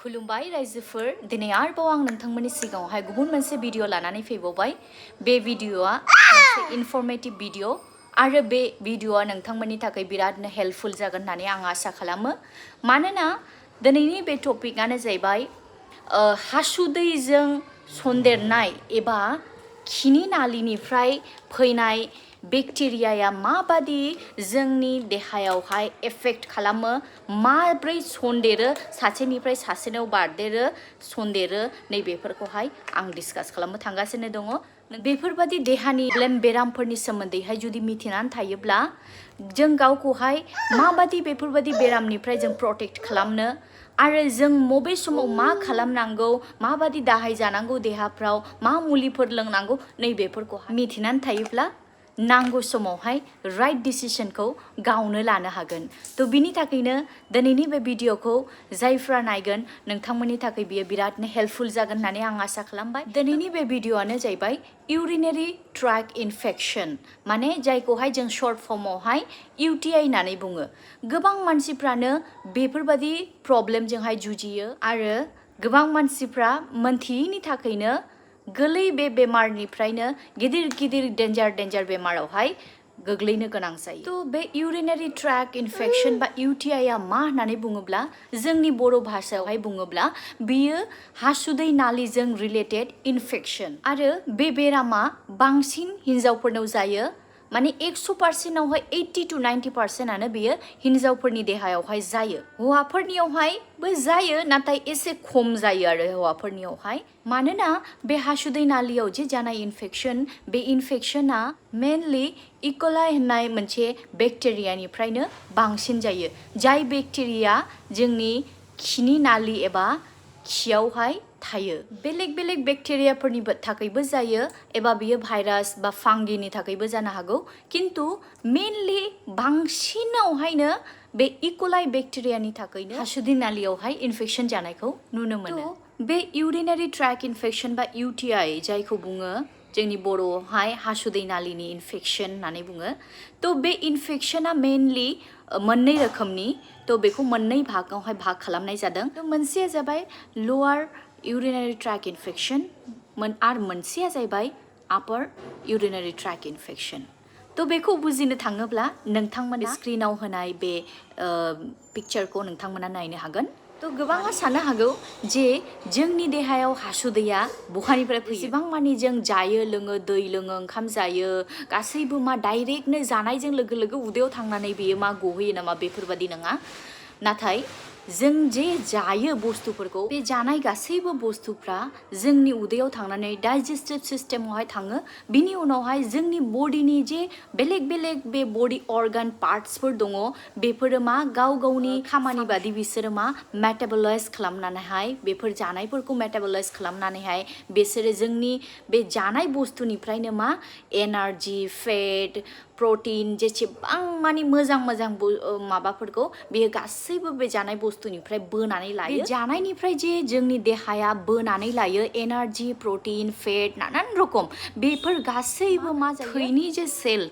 खुलुमबाय रायजोफोर दिनै आरोबाव आं नोंथांमोननि सिगाङावहाय गुबुन मोनसे भिडिअ लानानै फैबावबाय बे भिडिअआ मोनसे इनफरमेटिभ भिडिअ आरो बे भिडिअआ नोंथांमोननि थाखाय बिरादनो हेल्पफुल जागोन होननानै आं आसा खालामो मानोना दिनैनि बे टपिकआनो जाहैबाय हासुदैजों सन्देरनाय एबा खिनि नालिनिफ्राय फैनाय बेक्टेरियाया माबादि जोंनि देहायावहाय एफेक्ट खालामो माब्रै सन्देरो सासेनिफ्राय सासेनाव बारदेरो सन्देरो नैबेफोरखौहाय आं डिसकास खालामनो थांगासिनो दङ बेफोरबादि देहानि बेरामफोरनि सोमोन्दैहाय जुदि मिथिनानै थायोब्ला जों गावखौहाय माबादि बेफोरबादि बेरामनिफ्राय जों प्रटेक्ट खालामनो आरो जों मबे समाव मा खालामनांगौ माबादि दाहाय जानांगौ देहाफ्राव मा मुलिफोर लोंनांगौ नैबेफोरखौ मिथिनानै थायोब्ला नांगौ समावहाय राइट डिसिशनखौ गावनो लानो हागोन तो बिनि थाखायनो दिनैनि बे भिडिअखौ जायफ्रा नायगोन नोंथांमोननि थाखाय बियो बिरादनो हेल्पफुल जागोन होननानै आं आसा खालामबाय दिनैनि बे भिडिअआनो जाहैबाय इउरिनारि ट्रैक्ट इनफेक्शन माने जायखौहाय जों शर्ट फर्मआवहाय UTI होननानै बुङो गोबां मानसिफ्रानो बेफोरबादि प्रब्लेमजोंहाय जुजियो आरो गोबां मानसिफ्रा मोनथियैनि थाखायनो गोरलै बे बेमारनिफ्रायनो गिदिर गिदिर डेन्जार बेमारावहाय गोग्लैनो गोनां जायो तो बे इउरिनारि ट्रैक्ट इनफेक्शन बा UTIआ मा होननानै बुङोब्ला जोंनि बर' भाषायावहाय बुङोब्ला बियो हासुदै नालिजों रिलेटेड इनफेक्शन आरो बे बेरामा बांसिन हिन्जावफोरनाव जायो माने 100%आवहाय 80 to 90%आनो बेयो हिन्जावफोरनि देहायावहाय जायो हौवाफोरनियावहायबो जायो नाथाय एसे खम जायो आरो हौवाफोरनियावहाय मानोना बे हासुदै नालियाव जे जानाय इनफेक्शन बे इनफेक्शना मेनलि इकोलाई होननाय मोनसे बेक्टेरियानिफ्रायनो बांसिन जायो जाय बेक्टेरिया जोंनि खिनि नालि एबा खियावहाय थायो बेलेग बेक्टेरियाफोरनि थाखायबो जायो एबा बियो भाइरास बा फांगिनि थाखायबो जानो हागौ किन्तु मेनलि बांसिनावहायनो बे इकोलाई बेक्टेरियानि थाखायनो हासुदै नालियावहाय इनफेक्शन जानायखौ नुनो मोनो बे इउरिनारि ट्रैक्ट इनफेक्शन बा UTI जायखौ बुङो जोंनि बर'आवहाय हासुदै नालिनि इनफेक्शन होननानै बुङो तो बे इनफेक्शना मेनलि मोननै रोखोमनि तो बेखौ मोननै भागावहाय भाग खालामनाय जादों तो मोनसेया जाबाय लोअर urinary tract infection आरो मोनसेया जाहैबाय upper urinary tract infection तो बेखौ बुजिनो थाङोब्ला नोंथांमोना स्क्रिनाव होनाय बे पिक्चारखौ नोंथांमोना नायनो हागोन तो गोबाङा साननो हागौ जे जोंनि देहायाव हासुदैया बहानिफ्राय फैयो एसेबां मानि जों जायो लोङो दै लोङो ओंखाम जायो गासैबो मा डाइरेक्टनो जानायजों लोगो उदैयाव थांनानै बेयो मा गहोयो नामा बेफोरबादि नङा नाथाय जों जे जायो बुस्थुफोरखौ बे जानाय गासैबो बुस्थुफ्रा जोंनि उदैयाव थांनानै डाइजेस्टिव सिस्टेमावहाय थाङो बिनि उनावहाय जोंनि बडिनि जे बेलेग बे बडि अर्गान पार्ट्सफोर दङ बेफोरो मा गावनि खामानि बादि बिसोरो मा मेटाबलाइज खालामनानैहाय बेफोर जानायफोरखौ मेटाबलाइज खालामनानैहाय बिसोरो जोंनि बे जानाय बुस्थुनिफ्रायनो मा एनार्जि फेट प्रटीन जेसेबां मानि मोजां माबाफोरखौ बेयो गासैबो बे जानाय बुस्थुनिफ्राय बोनानै लायो बे जानायनिफ्राय जे जोंनि देहाया बोनानै लायो एनार्जि प्रटीन फेट नानान रकम बेफोर गासैबो मा जायो थैनि जे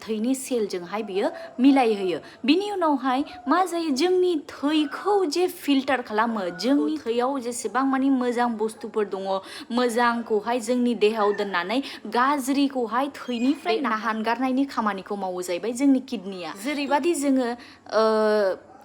थैनि सेलजोंहाय बियो मिलायहोयो बिनि उनावहाय मा जायो जोंनि थैखौ जे फिल्टार खालामो जोंनि थैयाव जेसेबां मानि मोजां बुस्थुफोर दङ मोजांखौहाय जोंनि देहायाव दोननानै गाज्रिखौहाय थैनिफ्राय नाहानगारनायनि खामानिखौ मावो जाहैबाय जोंनि किडनिया जेरैबादि जोङो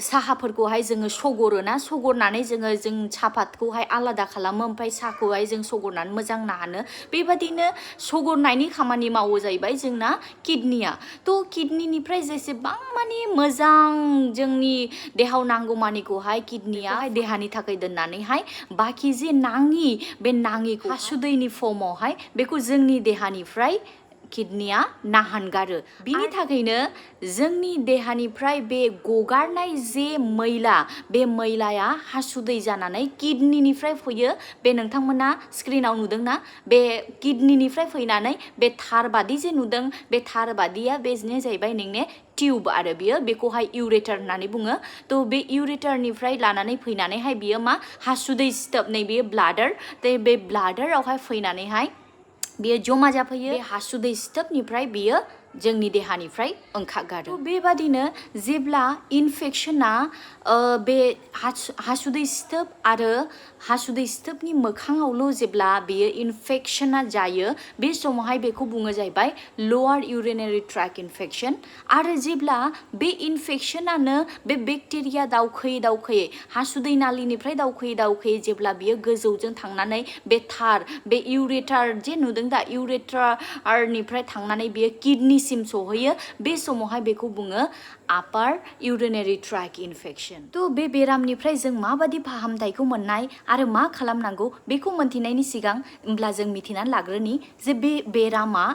साहाफोरखौहाय जोङो सगरोना सगरनानै जों सापातखौहाय आलादा खालामो ओमफ्राय साहाखौहाय जों सगरनानै मोजां नाहानो बेबादिनो सगरनायनि खामानि मावो जाहैबाय जोंना किडनिया तो किडनिनिफ्राय जेसेबां मानि मोजां जोंनि देहायाव नांगौ मानिखौहाय किडनिया देहानि थाखाय दोननानैहाय बाखि जे नाङि बे नाङिखौ हासुदैनि फर्मआवहाय बेखौ जोंनि देहानिफ्राय किडनिया नाहानगारो बिनि थाखायनो जोंनि देहानिफ्राय बे गगारनाय जे मैला बे मैलाया हासुदै जानानै किडनिनिफ्राय फैयो बे नोंथांमोना स्क्रिनाव नुदोंना बे किडनिनिफ्राय फैनानै बे थारबादि जे नुदों बे थारबादिया बेनो जाहैबाय नोंने टिउब आरो बियो बेखौहाय इउरेटर होननानै बुङो तो बे इउरेटरनिफ्राय लानानै फैनानैहाय बियो मा हासुदै सिथोबनै बेयो ब्लाडार बे ब्लाडारावहाय फैनानैहाय बेयो जमा जाफैयो बे हासुदै सिथोबनिफ्राय बियो जोंनि देहानिफ्राय ओंखारगारो बेबादिनो जेब्ला इनफेक्शना बे हासुदै सिथोब आरो हासुदै सिथोबनि मोखाङावल' जेब्ला बेयो इनफेक्शना जायो बे समावहाय बेखौ बुङो जाहैबाय लोअर इउरिनारि ट्रेक्ट इनफेक्शन आरो जेब्ला बे इनफेक्शनानो बे बेक्टेरिया दावखोयै हासुदै नालिनिफ्राय दावखोयै जेब्ला बियो गोजौजों थांनानै बे थार बे इउरेटार जे नुदों दा इउरेटारनिफ्राय थांनानै बियो किडनिसिम सहैयो बे समावहाय बेखौ बुङो आपार इउरिनारि ट्रेक्ट इनफेक्शन बे बेरामनिफ्राय जों माबादि फाहामथायखौ मोननाय आरो मा खालामनांगौ बेखौ मोनथिनायनि सिगां होमब्ला जों मिथिनानै लाग्रोनि जे बे बेरामा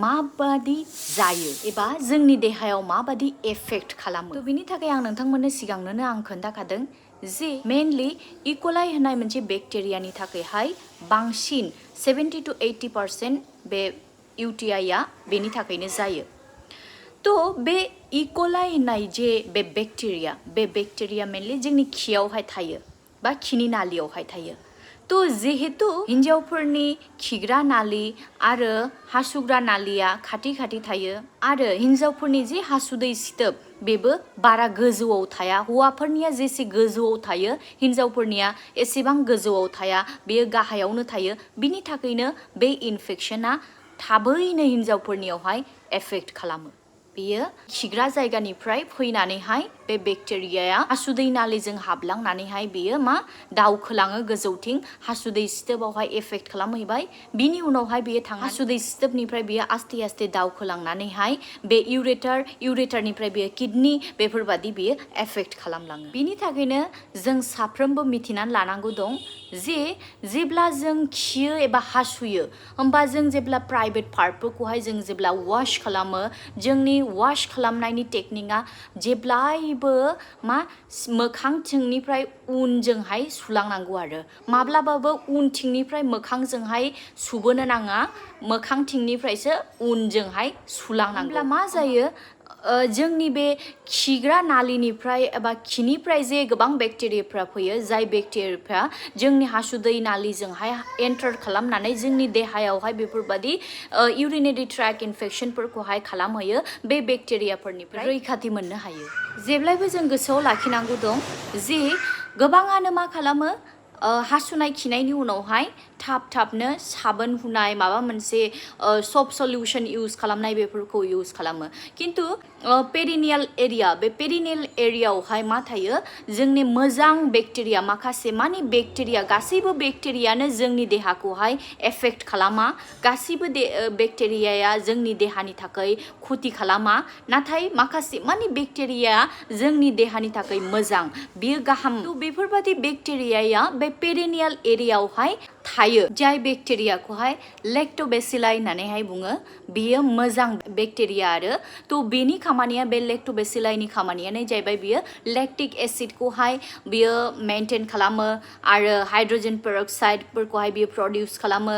माबादि जायो एबा जोंनि देहायाव माबादि एफेक्ट खालामो बिनि थाखाय आं नोंथांमोननो सिगांनो आं खोन्थाखादों जे मेनलि इक'लाइ होननाय मोनसे बेक्टेरियानि थाखायहाय बांसिन 70 to 80% बे UTI आ बेनि थाखायनो जायो बे इक'लाइ होननाय जे बे बेक्टेरिया मेनलि जोंनि खियावहाय थायो बा खिनि नालियावहाय थायो जिहेतु हिन्जावफोरनि खिग्रा नालि आरो हासुग्रा नालिया खाथि थायो आरो हिन्जावफोरनि जे हासुदै सिथोब बेबो बारा गोजौआव थाया हौवाफोरनिया जेसे गोजौआव थायो हिन्जावफोरनिया एसेबां गोजौआव थाया बेयो गाहायावनो थायो बिनि थाखायनो बे इनफेक्शना थाबैनो हिन्जावफोरनियावहाय एफेक्ट खालामो बेयो खिग्रा जायगानिफ्राय फैनानैहाय बे बेक्टेरियाया हासुदै नालिजों हाबलांनानैहाय बेयो मा दावखोलाङो गोजौथिं हासुदै सिथोबावहाय एफेक्ट खालामहैबाय बिनि उनावहाय बेयो हासुदै सिथोबनिफ्राय बेयो आस्ते दावखोलांनानैहाय बे इउरेटारनिफ्राय बेयो किडनि बेफोरबादि बेयो एफेक्ट खालामलाङो बिनि थाखायनो जों साफ्रोमबो मिथिनानै लानांगौ दं जे जेब्ला जों खियो एबा हासुयो होमबा जों जेब्ला प्राइभेट पार्टफोरखौहाय जों जेब्ला वाश खालामो जोंनि वाश खालामनायनि टेकनिकआ जेब्लायबो मा मोखांथिंनिफ्राय उनजोंहाय सुलांनांगौ आरो माब्लाबाबो उनथिंनिफ्राय मोखांजोंहाय सुबोनो नाङा मोखांथिंनिफ्रायसो उनजोंहाय सुलांनांगौ अब्ला मा जायो जोंनि बे खिग्रा नालिनिफ्राय एबा खिनिफ्राय जे गोबां बेक्टेरियाफ्रा फैयो जाय बेक्टेरियाफ्रा जोंनि हासुदै नालिजोंहाय एन्टार खालामनानै जोंनि देहायावहाय बेफोरबादि इउरिनारि ट्रेक्ट इनफेक्शनफोरखौहाय खालामहैयो बे बेक्टेरियाफोरनिफ्राय रैखाथि मोननो हायो जेब्लायबो जों गोसोआव लाखिनांगौ दं जे गोबाङानो मा खालामो हासुनाय खिनायनि उनावहाय थाबनो साबोन हुनाय माबा मोनसे सप सल्युशन इउज खालामनाय बेफोरखौ इउज खालामो किन्तु पेरिनियेल एरियायावहाय मा थायो जोंनि मोजां बेक्टेरिया माखासे मानि बेक्टेरिया गासैबो बेक्टेरियानो जोंनि देहाखौहाय एफेक्ट खालामा गासैबो बेक्टेरियाया जोंनि देहानि थाखाय खुथि खालामा नाथाय माखासे मानि बेक्टेरिया जोंनि देहानि थाखाय मोजां बियो गाहाम बेफोरबादि बेक्टेरियाया बे पेरिनियेल एरियायावहाय थायो जाय बेक्टेरियाखौहाय लेक्टोबेसिलाइ होननानैहाय बुङो बियो मोजां बेक्टेरिया आरो बेनि खामानिया बे लेक्टोबेसिलाइनि खामानियानो जाहैबाय बियो लेक्टिक एसिडखौहाय बियो मेनटेन खालामो आरो हाइड्रोजेन पेरक्साइडफोरखौहाय बियो प्रडिउस खालामो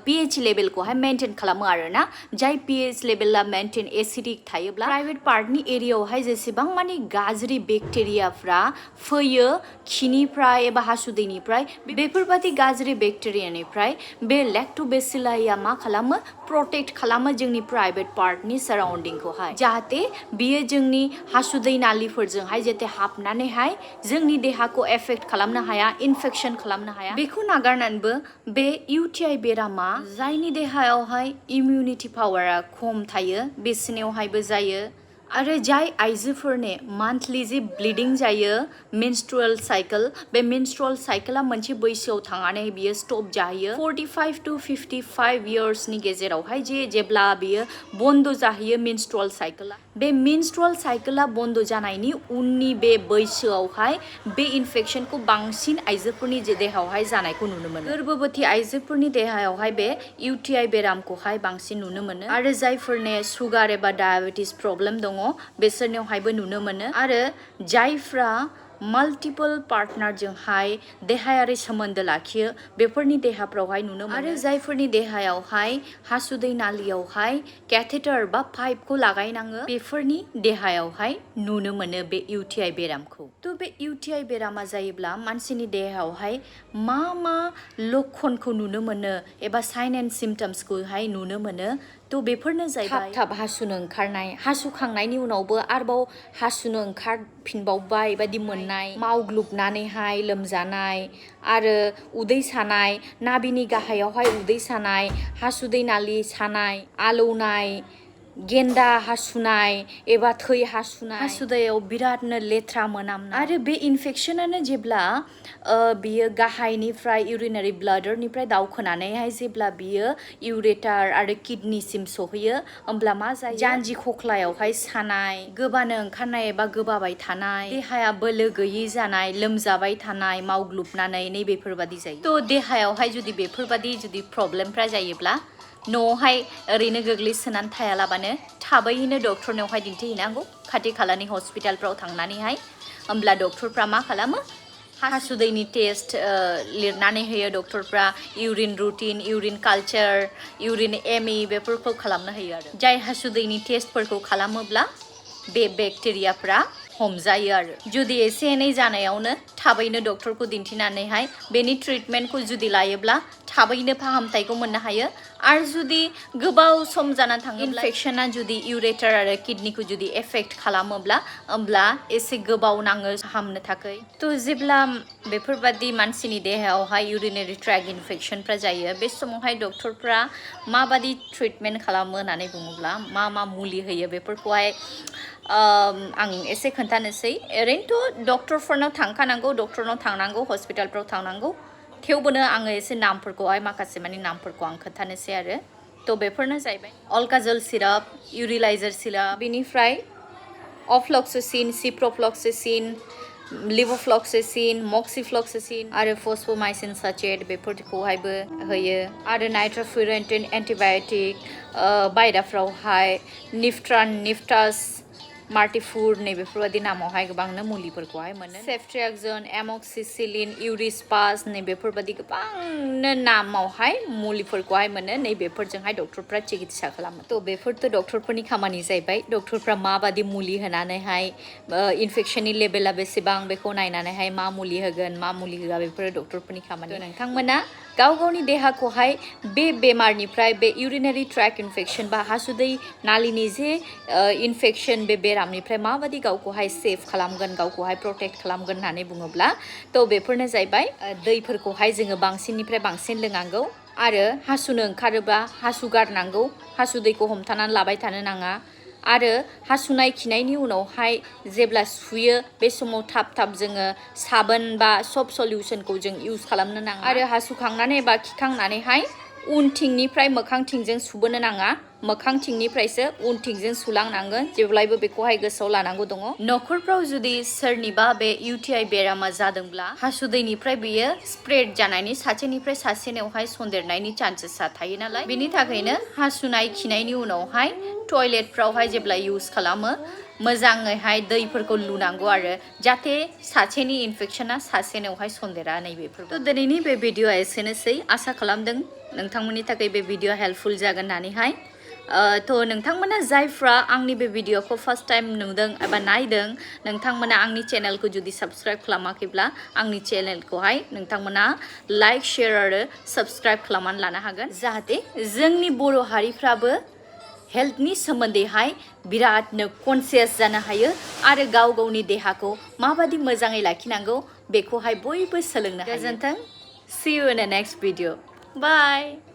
pH लेभेलखौहाय मेनटेन खालामो आरोना जाय pH लेभेला मेनटेन एसिडिक थायोब्ला प्राइभेट पार्टनि एरियायावहाय जेसेबां मानि गाज्रि बेक्टेरियाफ्रा फैयो खिनिफ्राय एबा हासुदैनिफ्राय बेफोरबादि गाज्रि बेक्टेरियानिफ्राय बे लेक्टोबेसिलाइया मा खालामो प्रटेक्ट खालामो जोंनि प्राइभेट पार्टनि साराउन्डिंखौहाय जाहाथे बियो जोंनि हासुदै नालिफोरजोंहाय जाहाथे हाबनानैहाय जोंनि देहाखौ एफेक्ट खालामनो हाया इनफेक्शन खालामनो हाया बेखौ नागारनानैबो बे UTI बेरामा जायनि देहायावहाय इमिउनिटि पावारा खम थायो बिसोरनियावहायबो जायो आरो जाय आइजोफोरनि मान्थलि जे ब्लिडिं जायो मेनस्ट्रुएल साइकेल बे मेनस्ट्रुएल साइकेला मोनसे बैसोआव थांनानै बियो स्टप जाहैयो 45 to 55 इयार्सनि गेजेरावहाय जेब्ला बियो बन्द जाहैयो मेनस्ट्रुएल साइकेला बे मेनस्ट्रुएल साइकेला बन्द जानायनि उननि बे बैसोआवहाय बे इनफेक्शनखौ बांसिन आइजोफोरनि देहायावहाय जानायखौ नुनो मोनो गोर्बोबोती आइजोफोरनि देहायावहाय बे UTI बेरामखौहाय बांसिन नुनो मोनो आरो जायफोरनि सुगार एबा डायबेटिस प्रब्लेम दङ बिसोरनियावहायबो नुनो मोनो आरो जायफ्रा माल्टिपल पार्टनारजोंहाय देहायारि सोमोन्दो लाखियो बेफोरनि देहाफ्रावहाय नुनो मोनो आरो जायफोरनि देहायावहाय हासुदै नालियावहाय केथेटार बा पाइपखौ लागायनाङो बेफोरनि देहायावहाय नुनो मोनो बे UTI बेरामखौ बे UTI बेरामा जायोब्ला मानसिनि देहायावहाय मा लक्षणखौ नुनो मोनो एबा साइन एन्ड सिम्पटम्सखौहाय नुनो मोनो तो बेफोरनो जाहैबाय थाब हासुनो ओंखारनाय हासुखांनायनि उनावबो आरोबाव हासुनो ओंखारफिनबावबाय बायदि मोननाय मावग्लुबनानैहाय लोमजानाय आरो उदै सानाय नाभिनि गाहायावहाय उदै सानाय हासुदै नालि सानाय आलौनाय गेन्दा हासुनाय एबा थै हासुनाय हासुदैयाव बिरादनो लेथ्रा मोनामनाय आरो बे इनफेक्शनानो जेब्ला बियो गाहायनिफ्राय इउरिनारि ब्लाडारनिफ्राय दावखोनानैहाय जेब्ला बियो इउरेटार आरो किडनिसिम सहैयो होमब्ला मा जायो जानजि खख्लायावहाय सानाय गोबानो ओंखारनाय एबा गोबाबाय थानाय देहाया बोलो गैयै जानाय लोमजाबाय थानाय मावग्लुबनानै नैबेफोरबादि जायो तो देहायावहाय जुदि बेफोरबादि जुदि प्रब्लेमफ्रा जायोब्ला न'आवहाय ओरैनो गोग्लैसोनानै थायालाबानो थाबैनो डक्टरनावहाय दिन्थिहैनांगौ खाथि खालानि हस्पिटालफ्राव थांनानैहाय होमब्ला डक्टरफ्रा मा खालामो हासुदैनि टेस्ट लिरनानै होयो डक्टरफ्रा urine routine urine culture urine एमइ बेफोरखौ खालामनो होयो आरो जाय हासुदैनि टेस्टफोरखौ खालामोब्ला बे बेक्टेरियाफ्रा हमजायो आरो जुदि एसे एनै जानायावनो थाबैनो डक्टरखौ दिन्थिनानैहाय बेनि ट्रिटमेन्टखौ जुदि लायोब्ला थाबैनो फाहामथायखौ मोननो हायो आरो जुदि गोबाव सम जानानै थाङोब्ला इनफेक्शना जुदि इउरेटार आरो किडनिखौ जुदि एफेक्ट खालामोब्ला होमब्ला एसे गोबाव नाङो हामनो थाखाय तो जेब्ला बेफोरबादि मानसिनि देहायावहाय इउरिनारि ट्रेक इनफेक्शनफ्रा जायो बे समावहाय डक्टरफ्रा माबादि ट्रिटमेन्ट खालामो होननानै बुङोब्ला मा मुलि होयो बेफोरखौहाय आं एसे खोन्थानोसै ओरैनोथ' डक्टरफोरनाव थांखानांगौ डक्टरनाव थांनांगौ हस्पिटालफ्राव थांनांगौ थेवबोनो आङो एसे नामफोरखौहाय माखासे माने नामफोरखौ आं खोन्थानोसै आरो तो बेफोरनो जाहैबाय अलकाजल सिराप इउरिलाइजार सिराप बेनिफ्राय अफ्लक्सासिन सिप्रफ्लक्सासिन लिभोफ्लक्सासिन मक्सिफ्लक्सासिन आरो फस्फोमाइसिन साचेट बेफोरखौहायबो होयो आरो नाइट्रोफुरेन्टिन एन्टिबाय'टिक बायदाफ्रावहाय निफ्ट्रान निफ्टास मार्टिफुर नैबेफोरबायदि नामावहाय गोबांनो मुलिफोरखौहाय मोनो सेफ्ट्रियाक्सोन एमक्सिसिलिन इउरिस्पास नैबेफोरबायदि गोबांनो नामावहाय मुलिफोरखौहाय मोनो नैबेफोरजोंहाय डक्टरफ्रा चिकित्सा खालामो तो बेफोरथ' डक्टरफोरनि खामानि जाहैबाय डक्टरफ्रा माबादि मुलि होनानैहाय इनफेक्शननि लेभेला बेसेबां बेखौ नायनानैहाय मा मुलि होगोन मा मुलि होआ बेफोरो डक्टरफोरनि खामानि नोंथांमोना गाव गावनि देहाखौहाय बे बेमारनिफ्राय बे इउरिनारि ट्रेक इनफेक्शन बा हासुदै नालिनि जे इनफेक्शन बे बेरामनिफ्राय माबादि गावखौहाय सेफ खालामगोन गावखौहाय प्रटेक्ट खालामगोन होननानै बुङोब्ला तो बेफोरनो जाहैबाय दैफोरखौहाय जोङो बांसिननिफ्राय बांसिन लोंनांगौ आरो हासुनो ओंखारोबा हासु गारनांगौ हासुदैखौ हमथानानै लाबाय थानो नाङा आरो हासुनाय खिनायनि उनावहाय जेब्ला सुयो बे समाव थाब जोङो साबोन बा सप सल्युशनखौ जों इउज खालामनो नाङा आरो हासुखांनानै बा खिखांनानैहाय उनथिंनिफ्राय मोखांथिंजों सुबोनो नाङा मोखांथिंनिफ्रायसो उनथिंजों सुलांनांगोन जेब्लायबो बेखौहाय गोसोआव लानांगौ दङ न'खरफ्राव जुदि सोरनिबा बे UTI बेरामा जादोंब्ला हासुदैनिफ्राय बेयो स्प्रेड जानायनि सासेनिफ्राय सासेनावहाय सन्देरनायनि चान्सेसा थायो नालाय बेनि थाखायनो हासुनाय खिनायनि उनावहाय टयलेटफ्रावहाय जेब्ला इउज खालामो मोजाङैहाय दैफोरखौ लुनांगौ आरो जाहाथे सासेनि इनफेक्शना सासेनावहाय सन्देरा नैबेफोर तो दिनैनि बे भिडिअ'आ एसेनोसै आसा खालामदों नोंथांमोननि थाखाय बे भिडिअ हेल्पफुल जागोन होननानैहाय तो नोंथांमोना जायफ्रा आंनि बे भिडिअखौ फार्स्ट टाइम नुदों एबा नायदों नोंथांमोना आंनि चेनेलखौ जुदि साबस्क्राइब खालामाखैब्ला आंनि चेनेलखौहाय नोंथांमोना लाइक शेयार आरो साबस्क्राइब खालामनानै लानो हागोन जाहाथे जोंनि बर' हारिफ्राबो हेल्थनि सोमोन्दैहाय बिरादनो कनसियास जानो हायो आरो गाव गावनि देहाखौ माबादि मोजाङै लाखिनांगौ बेखौहाय बयबो सोलोंनो हायो गोजोन्थों see you in the next video bye